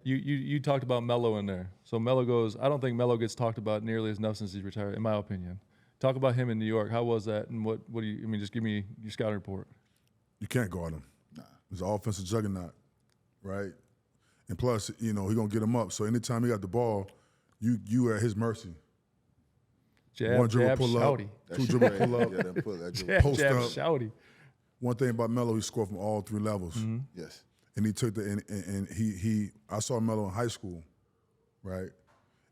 You talked about Melo in there. So Melo goes, I don't think Melo gets talked about nearly as enough since he's retired, in my opinion. Talk about him in New York. How was that? And what do you, I mean, just give me your scouting report. You can't guard him. Nah. He's an offensive juggernaut, right? And plus, you know, he's going to get him up. So anytime he got the ball, you at his mercy. Jab, one dribble, jab, pull shouty. up. Two dribble, pull up. Post jab, up. Shouty. One thing about Melo, he scored from all three levels. Mm-hmm. Yes. And he took the I saw Melo in high school, right?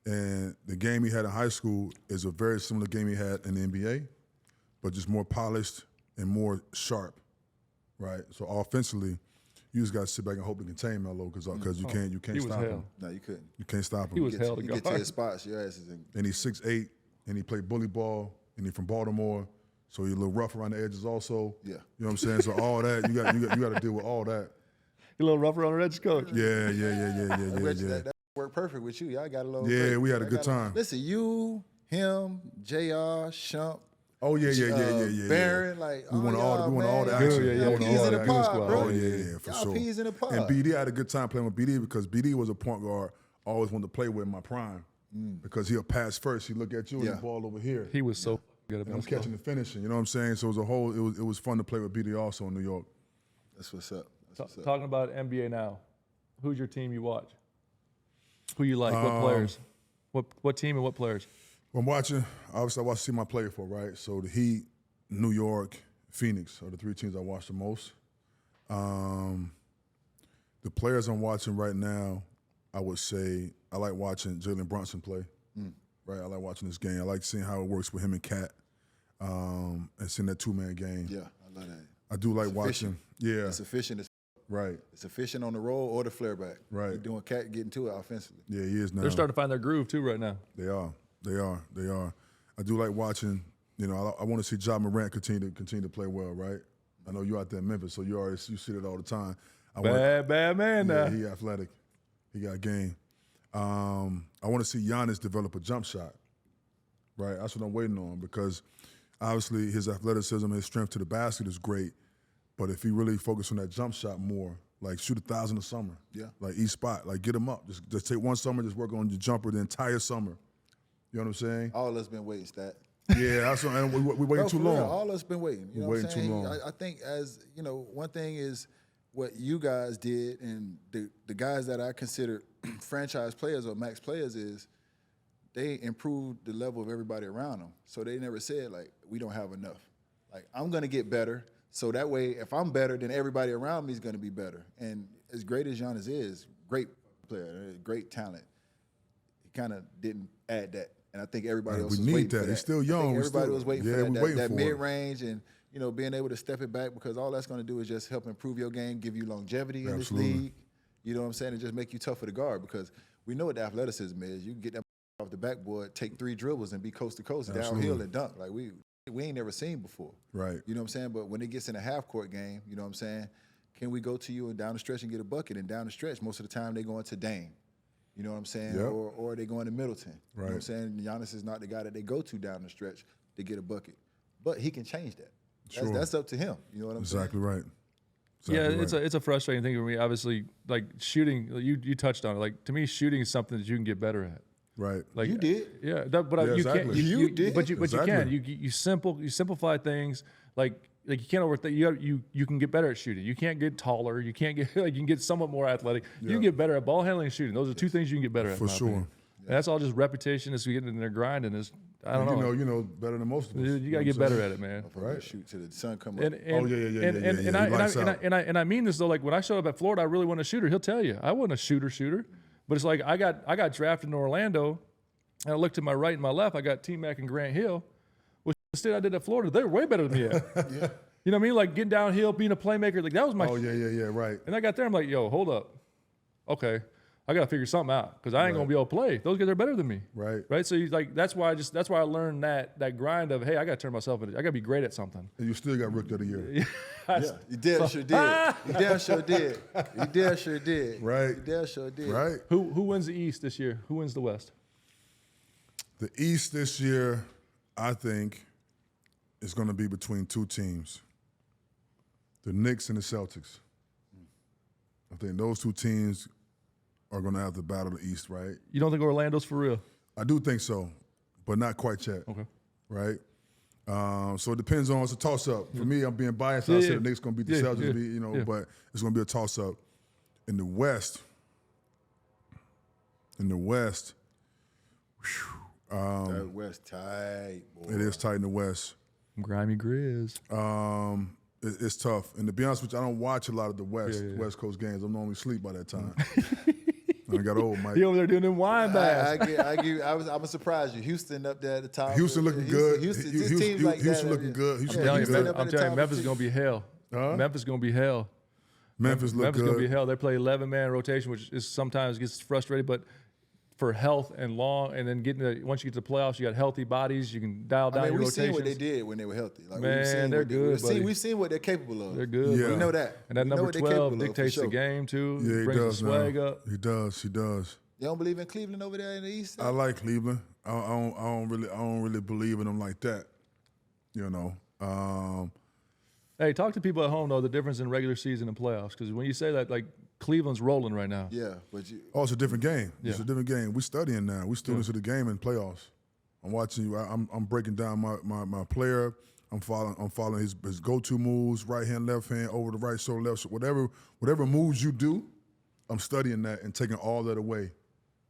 And the game he had in high school is a very similar game he had in the NBA, but just more polished and more sharp, right? So offensively, you just got to sit back and hope to contain Melo because you can't stop him. No, you couldn't. You can't stop him. He was hell to guard. You get to his spots, your ass is in. And he's 6'8", and he played bully ball, and he's from Baltimore, so he's a little rough around the edges also. Yeah. You know what I'm saying? So all that, you got to deal with all that. A little rougher on the edge, coach. Yeah. That worked perfect with you. Y'all got a little. Yeah, we had a good time. Listen, you, him, JR, Shump. Oh yeah. Barron, like we won all the action. Y'all peas in the pod, bro. Oh yeah, for y'all sure. Peas in the pod. And BD, I had a good time playing with BD because BD was a point guard I always wanted to play with in my prime because he'll pass first. He look at you and the ball over here. He was so good at basketball. I'm catching and finishing. You know what I'm saying? So it was fun to play with BD also in New York. That's what's up. Talking about NBA now, who's your team you watch? Who you like? What players? What team and what players? I'm watching. Obviously, I watch to see my player for, right? So the Heat, New York, Phoenix are the three teams I watch the most. The players I'm watching right now, I would say I like watching Jalen Brunson play. Right, I like watching this game. I like seeing how it works with him and Cat, and seeing that two-man game. Yeah, I love that. I do like watching. Yeah, it's efficient. Right. It's efficient on the roll or the flare back. Right. You're doing Cat getting to it offensively. Yeah, he is now. They're starting to find their groove too right now. They are. I do like watching. You know, I want to see Ja Morant continue to play well. Right. I know you're out there in Memphis, so you see it all the time. Bad man now. Yeah, he athletic. He got game. I want to see Giannis develop a jump shot. Right. That's what I'm waiting on because obviously his athleticism, his strength to the basket is great. But if he really focus on that jump shot more, like shoot 1,000 a summer, like each spot, like get him up. Just take one summer, just work on your jumper the entire summer. You know what I'm saying? All of us been waiting, Stat. Yeah, that's what, and we waiting too long. All of us been waiting. You know waiting what I'm saying? too long. I think one thing is what you guys did and the guys that I consider franchise players or max players is they improved the level of everybody around them. So they never said, like, we don't have enough. Like, I'm going to get better. So that way, if I'm better, then everybody around me is going to be better. And as great as Giannis is, great player, great talent, he kind of didn't add that. And I think everybody else was waiting for that. He's still young. Everybody was waiting for that mid-range and, being able to step it back because all that's going to do is just help improve your game, give you longevity in this league. You know what I'm saying? And just make you tougher to guard because we know what the athleticism is. You can get that off the backboard, take 3 dribbles and be coast to coast, downhill and dunk. Like we ain't never seen before. Right. You know what I'm saying? But when it gets in a half-court game, you know what I'm saying, can we go to you and down the stretch and get a bucket? And down the stretch, most of the time they go into Dame. You know what I'm saying? Yep. Or they go into Middleton. Right. You know what I'm saying? Giannis is not the guy that they go to down the stretch to get a bucket. But he can change that. That's up to him. You know what I'm saying? Exactly right. It's a frustrating thing for me. Obviously, like shooting, you touched on it. Like to me, shooting is something that you can get better at. Right. Like you did. Yeah. You exactly. can't. You did. But you can. You simplify things. Like you can't overthink. You can get better at shooting. You can't get taller. You can't get you can get somewhat more athletic. You can get better at ball handling and shooting. Those are two things you can get better at. For sure. And that's all just repetition as we get in there grinding. I don't know. You know better than most of us. You gotta get better at it, man. Right. Shoot till the sun come up. And I mean this though. Like when I showed up at Florida, I really wasn't a shooter. He'll tell you I wasn't a shooter. But it's like I got drafted in Orlando, and I looked to my right and my left. I got T-Mac and Grant Hill. Which instead I did at Florida, they were way better than me at. Yeah. You know what I mean? Like getting downhill, being a playmaker. Like that was my. Oh yeah, right. And I got there. I'm like, yo, hold up. Okay. I gotta figure something out because I ain't gonna be able to play. Those guys are better than me. Right. So that's why I learned that grind of, hey, I gotta turn myself into, I gotta be great at something. And you still got Rookie of the Year. You damn sure did. You damn sure did. You damn sure did. Right. You damn sure did. Right. Who wins the East this year? Who wins the West? The East this year, I think, is going to be between 2 teams: the Knicks and the Celtics. I think those 2 teams are going to have to battle the East, right? You don't think Orlando's for real? I do think so, but not quite yet. Okay. Right? So it depends on, it's a toss-up. For me, I'm being biased. I said the Knicks going to beat the Celtics, but it's going to be a toss-up. In the West, That West tight, boy. it is tight in the West. Grimy Grizz. It's tough. And to be honest with you, I don't watch a lot of the West Coast games. I'm normally asleep by that time. I got old, Mike. He over there doing them wine baths. I'm surprised you. Houston up there at the top. Houston looking good. Houston Houston looking good. Houston looking good. I'm telling you, Memphis is going to be hell. Huh? Memphis is going to be hell. Memphis look Memphis is going to be good. hell. They play 11-man rotation, which is sometimes gets frustrating, but for health and then once you get to the playoffs, you got healthy bodies. You can dial down your we've rotations. seen what they did when they were healthy. Like, Man, they're good, buddy. We've seen what they're capable of. They're good. Yeah. We know that. And that We know number what they're 12 capable of, for dictates sure. the game, too. Yeah, he brings does the swag now. up. He does. You don't believe in Cleveland over there in the East? I like Cleveland. I don't really believe in them like that. You know. Hey, talk to people at home, though, the difference in regular season and playoffs. Because when you say that, like, Cleveland's rolling right now. Yeah, but you. Oh, it's a different game. Yeah. It's a different game. We're studying now. We're students of the game in playoffs. I'm watching you. I'm breaking down my player. I'm following his go-to moves, right hand, left hand, over the right shoulder, left shoulder. Whatever moves you do, I'm studying that and taking all that away,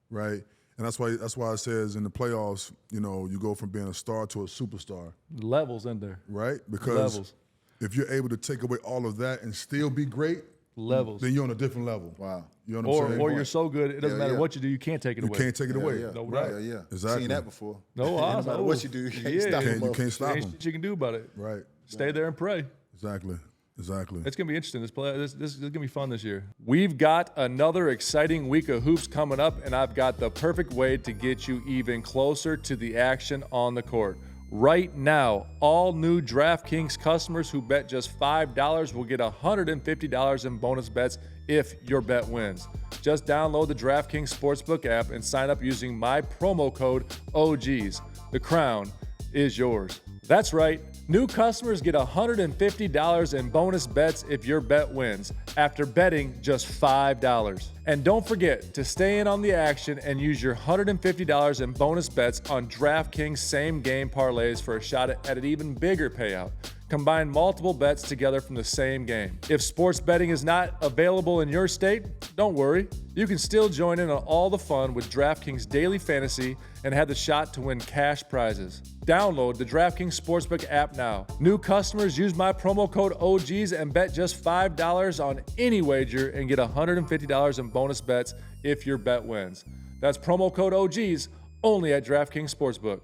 right? And that's why it says in the playoffs, you go from being a star to a superstar, Levels in there. right? Because Levels. if you're able to take away all of that and still be great, Levels. then you're on a different level. Wow. You know what I'm saying? Or you're so good, it doesn't Yeah, matter yeah. what you do, you can't take it You away. can't take it away. Yeah, No right. doubt. Yeah. Exactly. Seen that before. No, No matter what you do, you can't stop them. You can't stop Ain't them. shit you can do about it. Right. Stay there and pray. Exactly. It's going to be interesting. This is going to be fun this year. We've got another exciting week of hoops coming up, and I've got the perfect way to get you even closer to the action on the court. Right now, all new DraftKings customers who bet just $5 will get $150 in bonus bets if your bet wins. Just download the DraftKings Sportsbook app and sign up using my promo code OGs. The crown is yours. That's right. New customers get $150 in bonus bets if your bet wins after betting just $5. And don't forget to stay in on the action and use your $150 in bonus bets on DraftKings same game parlays for a shot at an even bigger payout. Combine multiple bets together from the same game. If sports betting is not available in your state, don't worry. You can still join in on all the fun with DraftKings Daily Fantasy and have the shot to win cash prizes. Download the DraftKings Sportsbook app now. New customers use my promo code OGs and bet just $5 on any wager and get $150 in bonus bets if your bet wins. That's promo code OGs only at DraftKings Sportsbook.